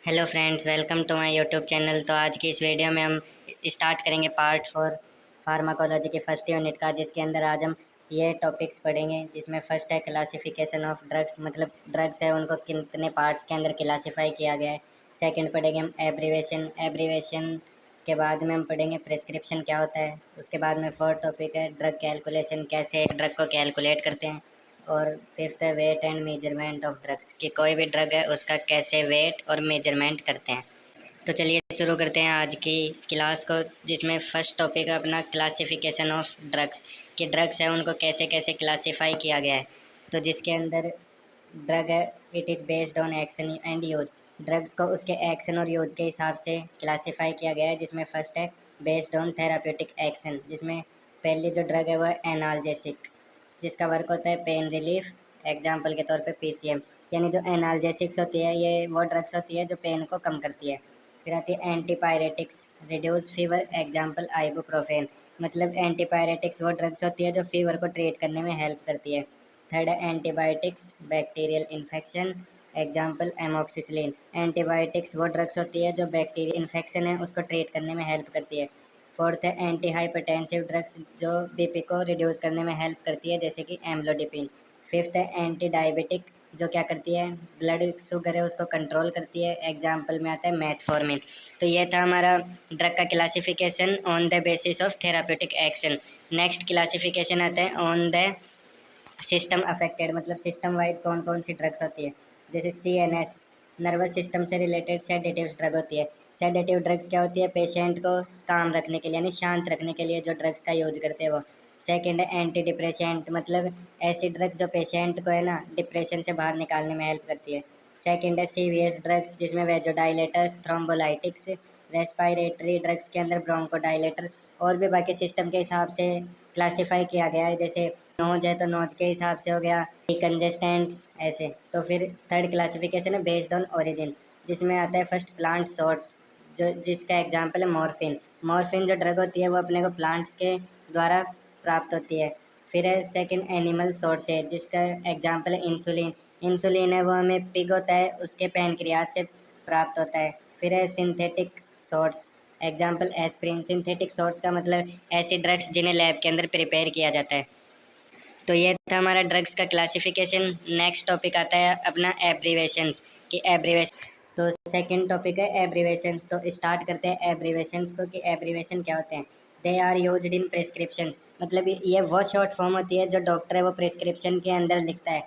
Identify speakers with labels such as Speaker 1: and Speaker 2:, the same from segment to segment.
Speaker 1: Hello friends, welcome to my YouTube channel. तो आज की इस वीडियो में हम स्टार्ट करेंगे पार्ट 4 फार्माकोलॉजी के फर्स्ट यूनिट का, जिसके अंदर आज हम ये टॉपिक्स पढ़ेंगे। जिसमें फर्स्ट है क्लासिफिकेशन ऑफ ड्रग्स, मतलब ड्रग्स है उनको कितने पार्ट्स के अंदर क्लासीफाई किया गया है। सेकंड पढ़ेंगे हम एब्रीवेशन। एब्रीवेशन के बाद में हम पढ़ेंगे प्रेस्क्रिप्शन क्या होता है। उसके बाद में फोर्थ टॉपिक है ड्रग कैलकुलेशन, कैसे एक ड्रग को कैलकुलेट करते हैं। और फिफ्थ है weight and measurement of drugs, कि कोई भी ड्रग है उसका कैसे वेट और मेजरमेंट करते हैं। तो चलिए शुरू करते हैं आज की क्लास को, जिसमें फर्स्ट टॉपिक है अपना क्लासिफिकेशन ऑफ ड्रग्स, कि ड्रग्स है उनको कैसे कैसे क्लासीफाई किया गया है। तो जिसके अंदर ड्रग है it is based on action and use, drugs को उसके एक्शन और यूज के हिसाब से क्लासीफाई किया गया है। जिसमें फर्स्ट है बेस्ड ऑन थेराप्यूटिक एक्शन, जिसमें पहली जो ड्रग है वो है एनाल्जेसिक, जिसका वर्क होता है पेन रिलीफ। एग्जाम्पल के तौर पे पीसीएम, यानी जो एनाल्जेसिक्स होती है ये वो ड्रग्स होती है जो पेन को कम करती है। फिर आती है antipyretics, reduce fever, example ibuprofen, मतलब एंटीपायरेटिक्स वो ड्रग्स होती है जो फीवर को ट्रीट करने में हेल्प करती है। थर्ड है antibiotics, bacterial infection, example amoxicillin, antibiotics वो ड्रग्स होती है जो बैक्टीरियल इन्फेक्शन है उसको ट्रीट करने में हेल्प करती है। फोर्थ है एंटी हाइपरटेंसिव ड्रग्स, जो बीपी को रिड्यूस करने में हेल्प करती है, जैसे कि एम्लोडिपिन। फिफ्थ है एंटी डायबिटिक, जो क्या करती है ब्लड शुगर है उसको कंट्रोल करती है। एग्जाम्पल में आता है मेटफॉर्मिन। तो ये था हमारा ड्रग का classification on the basis of therapeutic action. Next classification आता है ऑन द सिस्टम अफेक्टेड, मतलब सिस्टम वाइज कौन कौन सी ड्रग्स होती है। जैसे सीएनएस, नर्वस सिस्टम से रिलेटेड सेडेटिव ड्रग होती है। सेडेटिव ड्रग्स क्या होती है, पेशेंट को काम रखने के लिए यानी शांत रखने के लिए जो ड्रग्स का यूज करते हैं वो। सेकंड है एंटी डिप्रेशेंट, मतलब ऐसी ड्रग्स जो पेशेंट को है ना डिप्रेशन से बाहर निकालने में हेल्प करती है। सेकंड है सीवीएस ड्रग्स, जिसमें वेजोडाइलेटर्स, थ्रोम्बोलाइटिक्स, रेस्पिरेटरी ड्रग्स के अंदर ब्रोंकोडाइलेटर्स, और भी बाकी सिस्टम के हिसाब से क्लासीफाई किया गया है। जैसे नोज है तो नोज के हिसाब से हो गया, कंजेस्टेंट्स ऐसे। तो फिर थर्ड क्लासिफिकेशन है बेस्ड ऑन ओरिजिन, जिसमें आता है फर्स्ट प्लांट सोर्स, जो जिसका एग्जांपल है मॉर्फिन। मॉर्फिन जो ड्रग होती है वो अपने को प्लांट्स के द्वारा प्राप्त होती है। फिर है सेकंड एनिमल सोर्स है, जिसका एग्जांपल है इंसुलिन। इंसुलिन है वो हमें पिग होता है उसके पैनक्रियाज से प्राप्त होता है। फिर है synthetic source, example aspirin. Synthetic source का मतलब ऐसी ड्रग्स जिन्हें लैब के अंदर प्रिपेयर किया जाता है। तो ये था हमारा ड्रग्स का क्लासिफिकेशन। नेक्स्ट टॉपिक आता है अपना एब्रीवेशंस, कि एब्रीवेशन। तो सेकंड टॉपिक है एब्रीवेशंस। तो स्टार्ट करते हैं एब्रीवेशंस को, कि एब्रीवेशन क्या होते हैं। They are used in prescriptions, मतलब ये वो शॉर्ट फॉर्म होती है जो डॉक्टर है वो प्रिस्क्रिप्शन के अंदर लिखता है।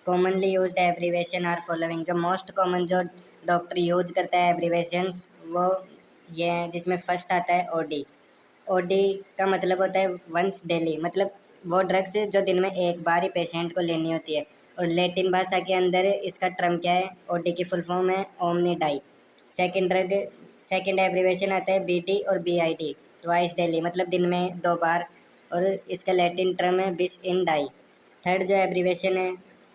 Speaker 1: Commonly used abbreviation are following, जो मोस्ट कॉमन जो डॉक्टर यूज करता है एब्रीवेशंस वो ये हैं, जिसमें फर्स्ट आता है ओडी। ओडी का मतलब होता है वंस डेली, मतलब वो ड्रग्स जो दिन में एक बार ही पेशेंट को लेनी होती है। और लैटिन भाषा के अंदर इसका टर्म क्या है, ओडी की फुल फॉर्म है omni die. Second drug, second abbreviation आता है बीटी और बीआईटी, ट्वाइस डेली, मतलब दिन में 2 बार। और इसका लैटिन टर्म है बिस इन डाई। थर्ड जो एब्रीवेशन है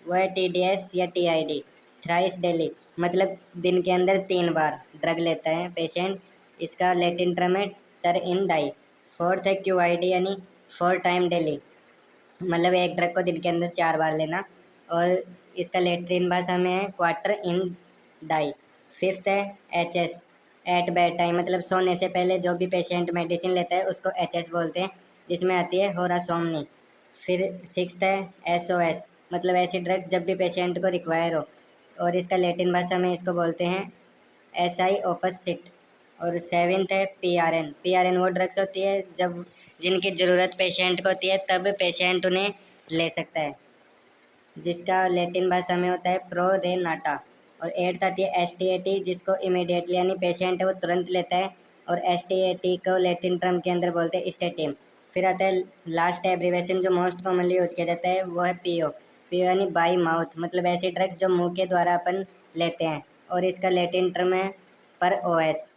Speaker 1: वो है टीडीएस या टीआईडी, थ्राइस डेली, मतलब दिन के अंदर 3 बार ड्रग लेता है पेशेंट। इसका लैटिन टर्म है टर इन डाई। फोर्थ है क्यूआईडी, यानी 4 टाइम डेली, मतलब एक ड्रग को दिन के अंदर 4 बार लेना। और इसका लैटिन भाषा में है क्वार्टर इन डाई। फिफ्थ है एचएस, एट बेड टाइम, मतलब सोने से पहले जो भी पेशेंट मेडिसिन लेता है उसको एचएस बोलते हैं, जिसमें आती है होरासोमनी। फिर सिक्स्थ है एसओएस, मतलब ऐसी ड्रग्स जब भी पेशेंट को रिक्वायर हो, और इसका लैटिन भाषा में इसको बोलते हैं एसआई ओपस। और सेवेंथ है पीआरएन। पीआरएन वो ड्रग्स होती है जब जिनकी ज़रूरत पेशेंट को होती है तब पेशेंट उन्हें ले सकता है, जिसका लैटिन भाषा में होता है प्रो रे नाटा। और एट्थ आती है एसटीएटी, जिसको इमीडिएटली यानी पेशेंट है वो तुरंत लेता है, और एसटीएटी को लैटिन टर्म के अंदर बोलते हैं स्टेटिम। फिर आता है लास्ट एब्रीवेशन जो मोस्ट कॉमनली यूज किया जाता है वो है पीओ। पीओ यानी बाई माउथ, मतलब ऐसी ड्रग्स जो मुंह के द्वारा अपन लेते हैं, और इसका लैटिन टर्म है पर ओएस।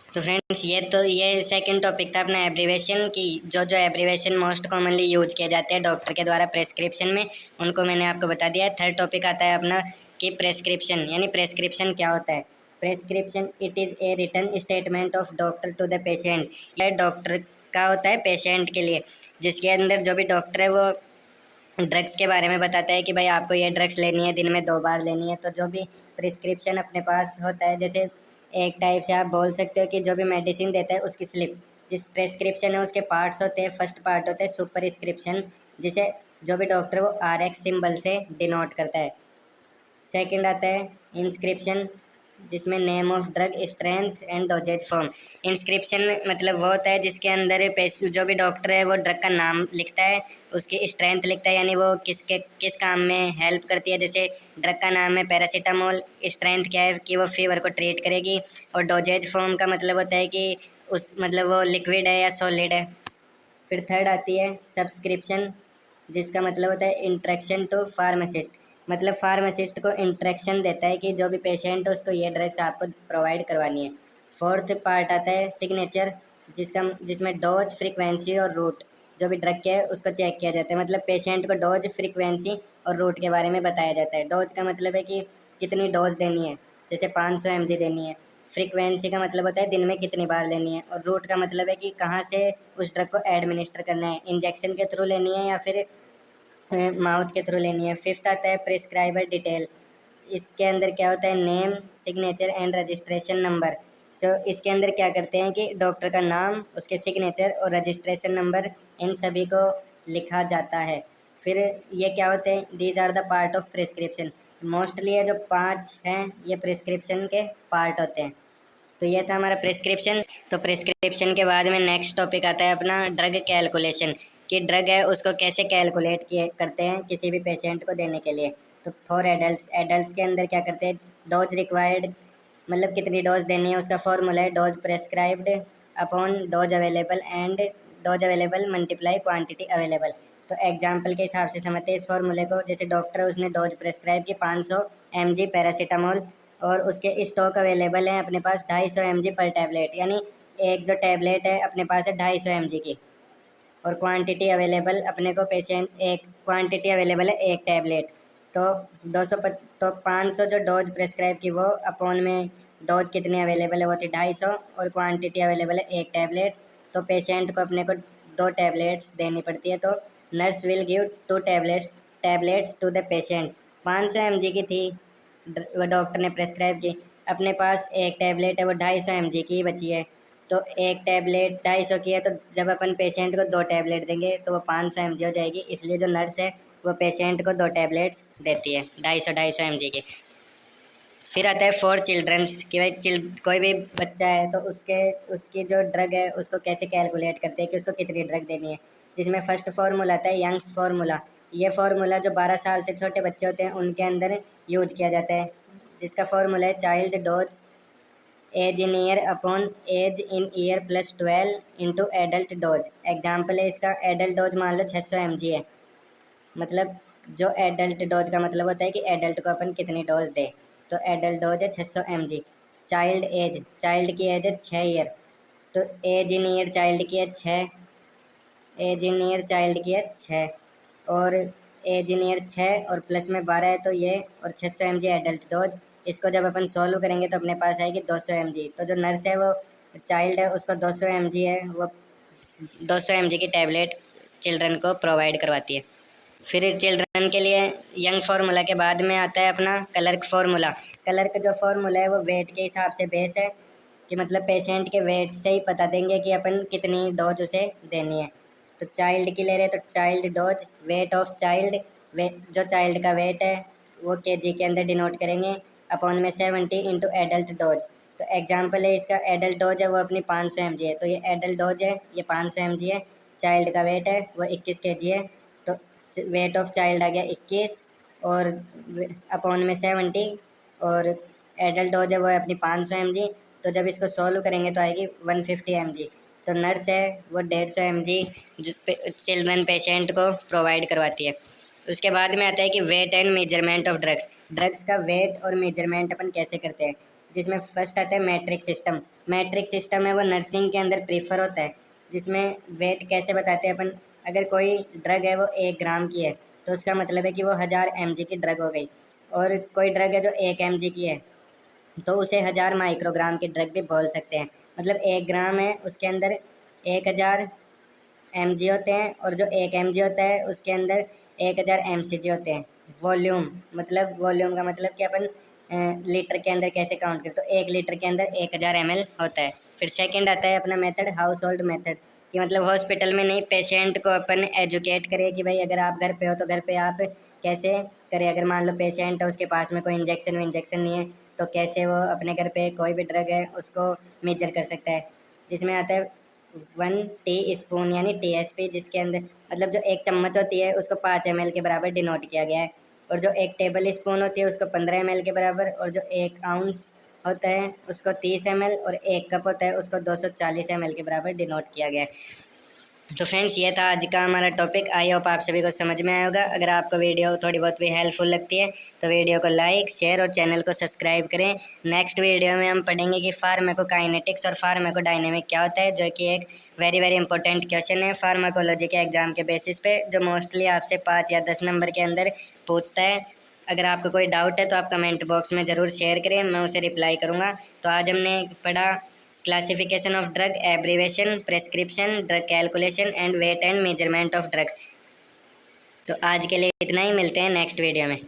Speaker 1: तो फ्रेंड्स ये सेकंड टॉपिक था अपना एब्रीवेशन की, जो जो एब्रीवेशन मोस्ट कॉमनली यूज किए जाते हैं डॉक्टर के द्वारा प्रेस्क्रिप्शन में, उनको मैंने आपको बता दिया है। थर्ड टॉपिक आता है अपना कि प्रेस्क्रिप्शन, यानी प्रेस्क्रिप्शन क्या होता है। Prescription it is a written statement of doctor to the patient, यह डॉक्टर का होता है पेशेंट के लिए, जिसके अंदर जो भी डॉक्टर है वो ड्रग्स के बारे में बताता है कि भाई आपको ये ड्रग्स लेनी है, दिन में 2 बार लेनी है। तो जो भी प्रिस्क्रिप्शन अपने पास होता है, जैसे एक टाइप से आप बोल सकते हो कि जो भी मेडिसिन देता है उसकी स्लिप, जिस प्रिस्क्रिप्शन है उसके पार्ट्स होते हैं। फर्स्ट पार्ट होता है सुपरस्क्रिप्शन, जिसे जो भी डॉक्टर वो RX सिंबल से डिनोट करता है। सेकंड आता है इंस्क्रिप्शन, जिसमें name of drug, strength and doses form. Inscription मतलब वो होता है जिसके अंदर जो भी डॉक्टर है वो ड्रग का नाम लिखता है, उसकी स्ट्रेंथ लिखता है, यानी वो किस काम में हेल्प करती है। जैसे ड्रग का नाम है पैरासीटामोल, स्ट्रेंथ क्या है कि वो फीवर को ट्रीट करेगी, और डोजेज फॉर्म का मतलब होता है कि उस मतलब वो लिक्विड है या सॉलिड है। फिर थर्ड आती है सब्सक्रिप्शन, जिसका मतलब होता है इंट्रैक्शन टू फार्मासिस्ट, मतलब फार्मासिस्ट को इंट्रैक्शन देता है कि जो भी पेशेंट है उसको ये ड्रग्स आपको प्रोवाइड करवानी है। फोर्थ पार्ट आता है सिग्नेचर, जिसमें डोज, फ्रीक्वेंसी और रूट, जो भी ड्रग के है उसको चेक किया जाता है। मतलब पेशेंट को डोज, फ्रीक्वेंसी और रूट के बारे में बताया जाता है। डोज का मतलब है कि कितनी डोज देनी है, जैसे 500 mg देनी है। फ्रीक्वेंसी का मतलब होता है दिन में कितनी बार लेनी है, और रूट का मतलब है कि कहाँ से उस ड्रग को एडमिनिस्टर करना है, इंजेक्शन के थ्रू लेनी है या फिर माउथ के थ्रू लेनी है। फिफ्थ आता है प्रिस्क्राइबर डिटेल, इसके अंदर क्या होता है name, signature and registration number. जो इसके अंदर क्या करते हैं कि डॉक्टर का नाम, उसके सिग्नेचर और रजिस्ट्रेशन नंबर, इन सभी को लिखा जाता है। फिर ये क्या होते हैं, these are the part of prescription. Mostly ये जो 5 हैं ये प्रिस्क्रिप्शन के पार्ट होते हैं। तो ये था हमारा प्रिस्क्रिप्शन। तो प्रिस्क्रिप्शन के बाद में नेक्स्ट टॉपिक आता है अपना ड्रग कैलकुलेशन, कि ड्रग है उसको कैसे कैलकुलेट किए करते हैं किसी भी पेशेंट को देने के लिए। तो फॉर एडल्ट्स के अंदर क्या करते हैं, डोज रिक्वायर्ड, मतलब कितनी डोज देनी है उसका फॉर्मूला है dose prescribed upon dose available and dose available multiply quantity available. तो एग्जाम्पल के हिसाब से समझते हैं इस फॉर्मूले को। जैसे डॉक्टर उसने डोज प्रेस्क्राइब की 500 mg पैरासीटामोल, और उसके स्टॉक अवेलेबल है अपने पास 250 mg पर टैबलेट, यानी एक जो टैबलेट है अपने पास है 250 mg की। और क्वांटिटी अवेलेबल अपने को पेशेंट एक क्वांटिटी अवेलेबल है एक टैबलेट। तो 200 तो 500 जो डोज प्रेस्क्राइब की वो अपॉन में डोज कितनी अवेलेबल है वो थी 250, और क्वांटिटी अवेलेबल है एक टैबलेट। तो पेशेंट को अपने को 2 टैबलेट्स देनी पड़ती है। तो nurse will give 2 tablets to the patient. 500 mg की थी, वो डॉक्टर ने प्रेस्क्राइब की, अपने पास एक टैबलेट है वो 250 mg की बची है। तो एक टैबलेट 250 की है, तो जब अपन पेशेंट को 2 टैबलेट देंगे तो वो 500 mg हो जाएगी। इसलिए जो नर्स है वो पेशेंट को 2 टैबलेट्स देती है 250 mg की। फिर आता है फॉर चिल्ड्रंस, कि भाई कोई भी बच्चा है तो उसकी जो ड्रग है उसको कैसे कैलकुलेट करते हैं कि उसको कितनी ड्रग देनी है। जिसमें फर्स्ट फार्मूला आता है यंग्स फार्मूला। ये फार्मूला जो 12 साल से छोटे बच्चे होते हैं उनके अंदर यूज किया जाता है, जिसका फार्मूला है child dose age in year upon age in year plus 12 into adult dose. Example है इसका, एडल्ट डोज मान लो 600 mg है, मतलब जो एडल्ट डोज का मतलब होता है कि एडल्ट को अपन कितनी डोज दे। तो एडल्ट डोज है 600 mg। चाइल्ड की एज है 6 ईयर, तो एज इन ईयर चाइल्ड की है 6, एज इन ईयर चाइल्ड की है 6, और एज इन ईयर 6 और प्लस में 12 है तो ये, और 600 mg एडल्ट डोज। इसको जब अपन सॉल्व करेंगे तो अपने पास आएगी 200 mg। तो जो नर्स है वो चाइल्ड है उसको 200 mg है, वो 200 mg की टैबलेट चिल्ड्रन को प्रोवाइड करवाती है। फिर चिल्ड्रन के लिए यंग फार्मूला के बाद में आता है अपना क्लर्क फार्मूला। क्लर्क जो फार्मूला है वो वेट के हिसाब से बेस है, कि मतलब पेशेंट के वेट से ही बता देंगे कि अपन कितनी डोज उसे देनी है। तो चाइल्ड की ले रहे तो child dose, weight of child, weight जो चाइल्ड का वेट है वो केजी के अंदर डिनोट करेंगे, अपॉन में 70 इंटू एडल्ट डोज। तो एग्जाम्पल है इसका, एडल्ट डोज है वो अपनी 500 mg है, तो ये एडल्ट डोज है ये 500 mg है। चाइल्ड का वेट है वो 21 kg है, तो वेट ऑफ चाइल्ड आ गया 21, और अपॉन में 70, और एडल्ट डोज है वो है अपनी 500 mg। तो जब इसको सॉल्व करेंगे तो आएगी 150 mg। तो नर्स है वो 150 mg चिल्ड्रन पेशेंट को प्रोवाइड करवाती है। उसके बाद में आता है कि weight and measurement of drugs का वेट और मेजरमेंट अपन कैसे करते हैं। जिसमें फर्स्ट आता है मैट्रिक सिस्टम। मैट्रिक सिस्टम है वो नर्सिंग के अंदर प्रीफर होता है, जिसमें वेट कैसे बताते हैं अपन। अगर कोई ड्रग है वो 1 ग्राम की है तो उसका मतलब है कि वो 1000 mg की ड्रग हो गई। और कोई ड्रग है जो 1 mg की है तो उसे 1000 माइक्रोग्राम की ड्रग भी बोल सकते हैं। मतलब 1 ग्राम है उसके अंदर 1000 mg होते हैं, और जो 1 mg होता है उसके अंदर 1000 mcg होते हैं। वॉल्यूम का मतलब कि अपन लीटर के अंदर कैसे काउंट करें, तो 1 लीटर के अंदर 1000 ml होता है। फिर सेकंड आता है अपना मेथड, हाउस होल्ड मेथड, कि मतलब हॉस्पिटल में नहीं, पेशेंट को अपन एजुकेट करें कि भाई अगर आप घर पे हो तो घर पे आप कैसे करें। अगर मान लो पेशेंट है, उसके पास में कोई इंजेक्शन नहीं है, तो कैसे वो अपने घर पे कोई भी ड्रग है उसको मेजर कर सकता है। जिसमें आता है 1 टी स्पून यानी TSP, जिसके अंदर मतलब जो 1 चम्मच होती है उसको 5 ml के बराबर डिनोट किया गया है, और जो 1 टेबल स्पून होती है उसको 15 ml के बराबर, और जो 1 आउंस होता है उसको 30 ml, और 1 कप होता है उसको 240 ml के बराबर डिनोट किया गया है। तो फ्रेंड्स, ये था आज का हमारा टॉपिक। आई होप आप सभी को समझ में आया होगा। अगर आपको वीडियो थोड़ी बहुत भी हेल्पफुल लगती है तो वीडियो को लाइक, शेयर और चैनल को सब्सक्राइब करें। नेक्स्ट वीडियो में हम पढ़ेंगे कि फार्माकोकाइनेटिक्स और फार्माकोडायनेमिक क्या होता है, जो कि एक वेरी वेरी इंपॉर्टेंट क्वेश्चन है फार्माकोलॉजी के एग्जाम के बेसिस पे, जो मोस्टली आपसे 5 या 10 नंबर के अंदर पूछता है। अगर आपको कोई डाउट है तो आप कमेंट बॉक्स में ज़रूर शेयर करें, मैं उसे रिप्लाई करूँगा। तो आज हमने पढ़ा classification of drug, abbreviation, prescription, drug calculation and weight and measurement of drugs. तो आज के लिए इतना ही, मिलते हैं नेक्स्ट वीडियो में।